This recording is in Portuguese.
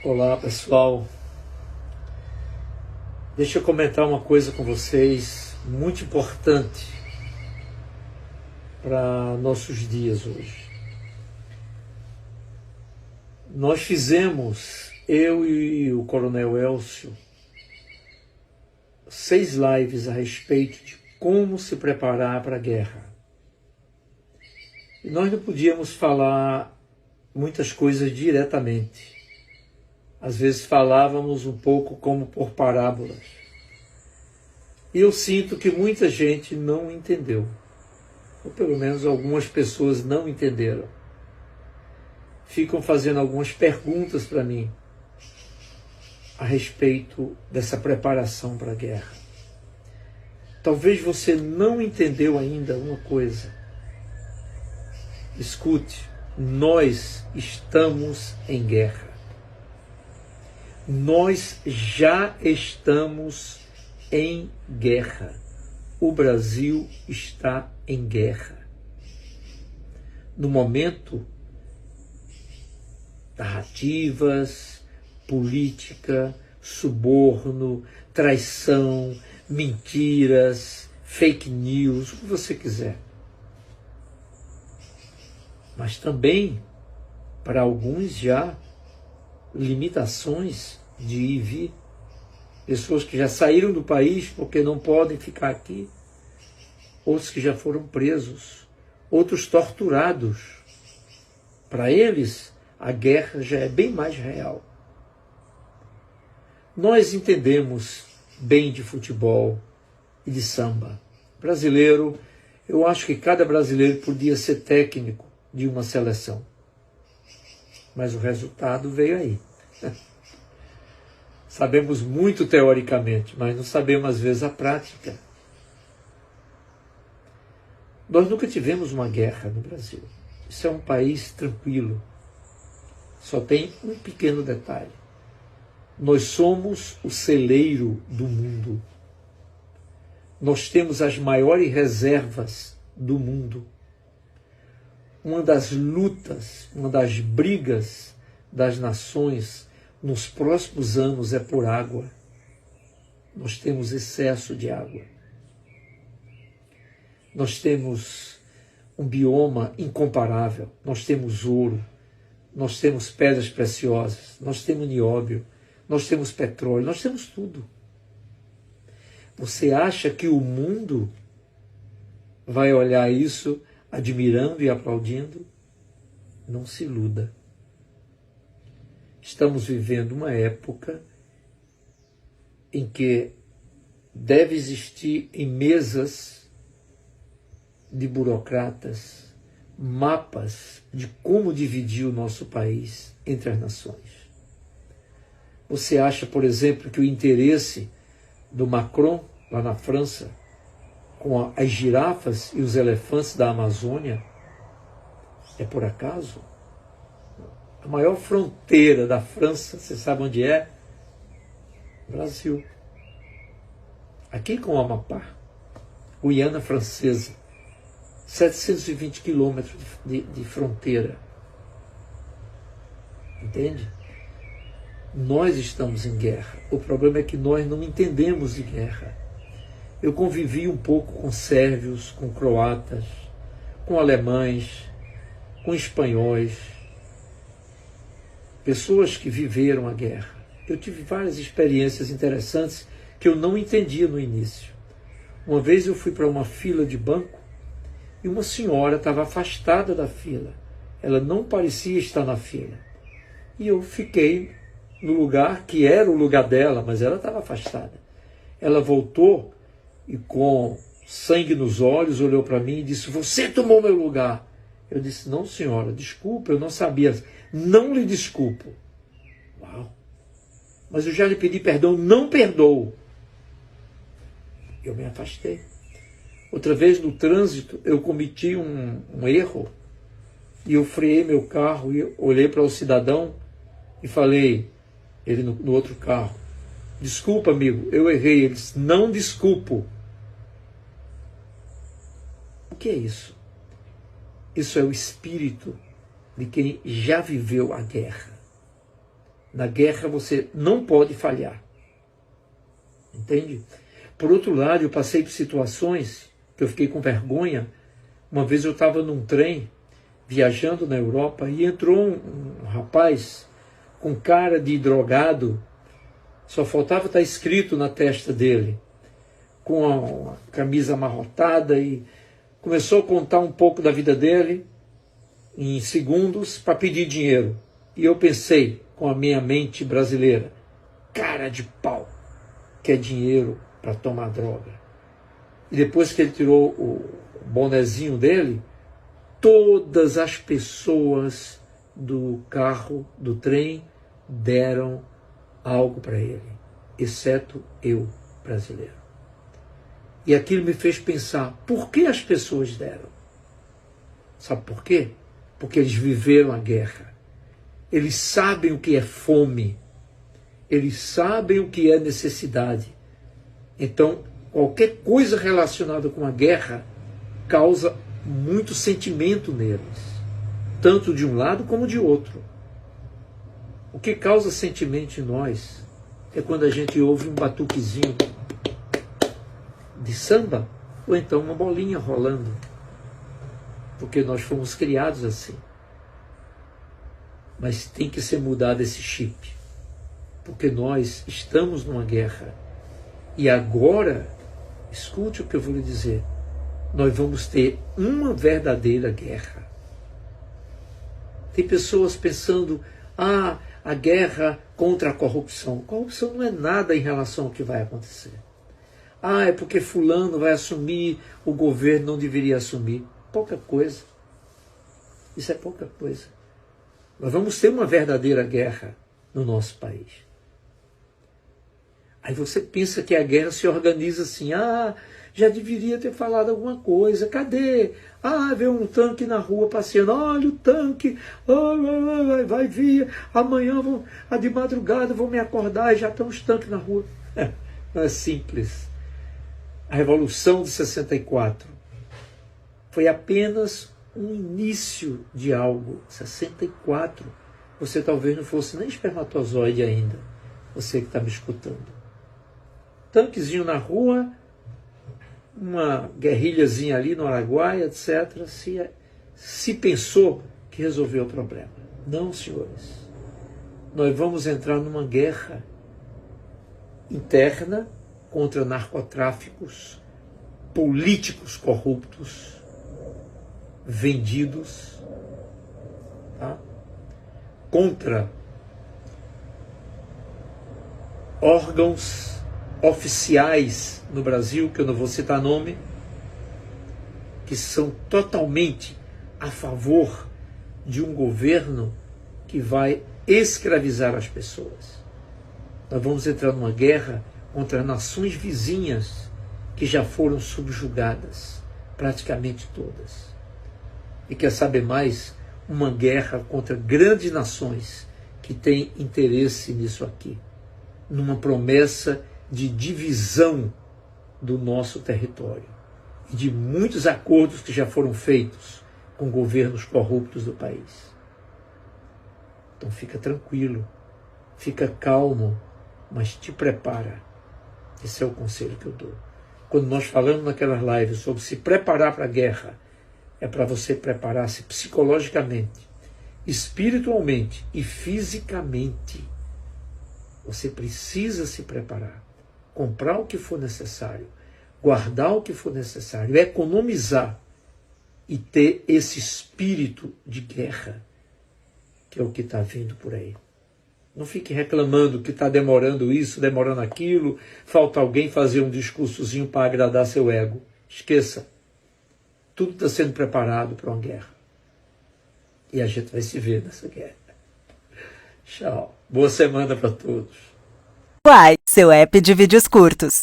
Olá pessoal, deixa eu comentar uma coisa com vocês muito importante para nossos dias hoje. Nós fizemos, eu e o Coronel Elcio, 6 lives a respeito de como se preparar para a guerra. E nós não podíamos falar muitas coisas diretamente. Às vezes falávamos um pouco como por parábolas. E eu sinto que muita gente não entendeu. Ou pelo menos algumas pessoas não entenderam. Ficam fazendo algumas perguntas para mim a respeito dessa preparação para a guerra. Talvez você não entendeu ainda uma coisa. Escute, nós estamos em guerra. Nós já estamos em guerra. O Brasil está em guerra. No momento, narrativas, política, suborno, traição, mentiras, fake news, o que você quiser. Mas também, para alguns já, limitações de ir e vir, pessoas que já saíram do país porque não podem ficar aqui, outros que já foram presos, outros torturados. Para eles, a guerra já é bem mais real. Nós entendemos bem de futebol e de samba. Brasileiro, eu acho que cada brasileiro podia ser técnico de uma seleção. Mas o resultado veio aí. Sabemos muito teoricamente, mas não sabemos às vezes a prática. Nós nunca tivemos uma guerra no Brasil. Isso é um país tranquilo. Só tem um pequeno detalhe. Nós somos o celeiro do mundo. Nós temos as maiores reservas do mundo. Uma das lutas, uma das brigas das nações nos próximos anos é por água. Nós temos excesso de água. Nós temos um bioma incomparável. Nós temos ouro, nós temos pedras preciosas, nós temos nióbio, nós temos petróleo, nós temos tudo. Você acha que o mundo vai olhar isso admirando e aplaudindo? Não se iluda. Estamos vivendo uma época em que deve existir em mesas de burocratas mapas de como dividir o nosso país entre as nações. Você acha, por exemplo, que o interesse do Macron, lá na França, com as girafas e os elefantes da Amazônia, é por acaso? A maior fronteira da França, você sabe onde é? Brasil. Aqui com o Amapá, Guiana Francesa, 720 quilômetros de fronteira. Entende? Nós estamos em guerra. O problema é que nós não entendemos de guerra. Eu convivi um pouco com sérvios, com croatas, com alemães, com espanhóis, pessoas que viveram a guerra. Eu tive várias experiências interessantes que eu não entendia no início. Uma vez eu fui para uma fila de banco e uma senhora estava afastada da fila. Ela não parecia estar na fila. E eu fiquei no lugar que era o lugar dela, mas ela estava afastada. Ela voltou e com sangue nos olhos olhou para mim e disse: "Você tomou meu lugar." Eu disse: "Não, senhora, desculpa, eu não sabia." "Não lhe desculpo." Uau! "Mas eu já lhe pedi perdão." "Não perdoo." Eu me afastei. Outra vez no trânsito eu cometi um erro e eu freiei meu carro e olhei para o cidadão e falei, ele no outro carro: "Desculpa, amigo, eu errei." Ele disse: "Não desculpo." O que é isso? Isso é o espírito de quem já viveu a guerra. Na guerra você não pode falhar. Entende? Por outro lado, eu passei por situações que eu fiquei com vergonha. Uma vez eu estava num trem, viajando na Europa, e entrou um rapaz com cara de drogado, só faltava estar escrito na testa dele, com a camisa amarrotada, e começou a contar um pouco da vida dele, em segundos, para pedir dinheiro. E eu pensei, com a minha mente brasileira, cara de pau, quer dinheiro para tomar droga. E depois que ele tirou o bonezinho dele, todas as pessoas do carro, do trem, deram algo para ele, exceto eu, brasileiro. E aquilo me fez pensar, por que as pessoas deram? Sabe por quê? Porque eles viveram a guerra. Eles sabem o que é fome. Eles sabem o que é necessidade. Então, qualquer coisa relacionada com a guerra causa muito sentimento neles, tanto de um lado como de outro. O que causa sentimento em nós é quando a gente ouve um batuquezinho de samba, ou então uma bolinha rolando, porque nós fomos criados assim. Mas tem que ser mudado esse chip, porque nós estamos numa guerra, e agora, escute o que eu vou lhe dizer, nós vamos ter uma verdadeira guerra. Tem pessoas pensando, a guerra contra a corrupção. Corrupção não é nada em relação ao que vai acontecer. É porque fulano vai assumir, o governo não deveria assumir. Pouca coisa. Isso é pouca coisa. Nós vamos ter uma verdadeira guerra no nosso país. Aí você pensa que a guerra se organiza assim, já deveria ter falado alguma coisa, cadê? Vê um tanque na rua passeando, olha o tanque, vai vir, amanhã, de madrugada, vou me acordar e já estão os tanques na rua. Não é simples. A Revolução de 64 foi apenas um início de algo. 64, você talvez não fosse nem espermatozoide ainda, você que está me escutando. Tanquezinho na rua, uma guerrilhazinha ali no Araguaia, etc. Se pensou que resolveu o problema. Não, senhores. Nós vamos entrar numa guerra interna contra narcotráficos, políticos corruptos, vendidos, tá? Contra órgãos oficiais no Brasil, que eu não vou citar nome, que são totalmente a favor de um governo que vai escravizar as pessoas. Nós vamos entrar numa guerra contra nações vizinhas que já foram subjugadas, praticamente todas. E quer saber mais? Uma guerra contra grandes nações que têm interesse nisso aqui, numa promessa de divisão do nosso território e de muitos acordos que já foram feitos com governos corruptos do país. Então fica tranquilo, fica calmo, mas te prepara. Esse é o conselho que eu dou. Quando nós falamos naquelas lives sobre se preparar para a guerra, é para você preparar-se psicologicamente, espiritualmente e fisicamente. Você precisa se preparar, comprar o que for necessário, guardar o que for necessário, economizar e ter esse espírito de guerra, que é o que está vindo por aí. Não fique reclamando que está demorando isso, demorando aquilo, falta alguém fazer um discursozinho para agradar seu ego. Esqueça. Tudo está sendo preparado para uma guerra. E a gente vai se ver nessa guerra. Tchau. Boa semana para todos. Uai, seu app de vídeos curtos.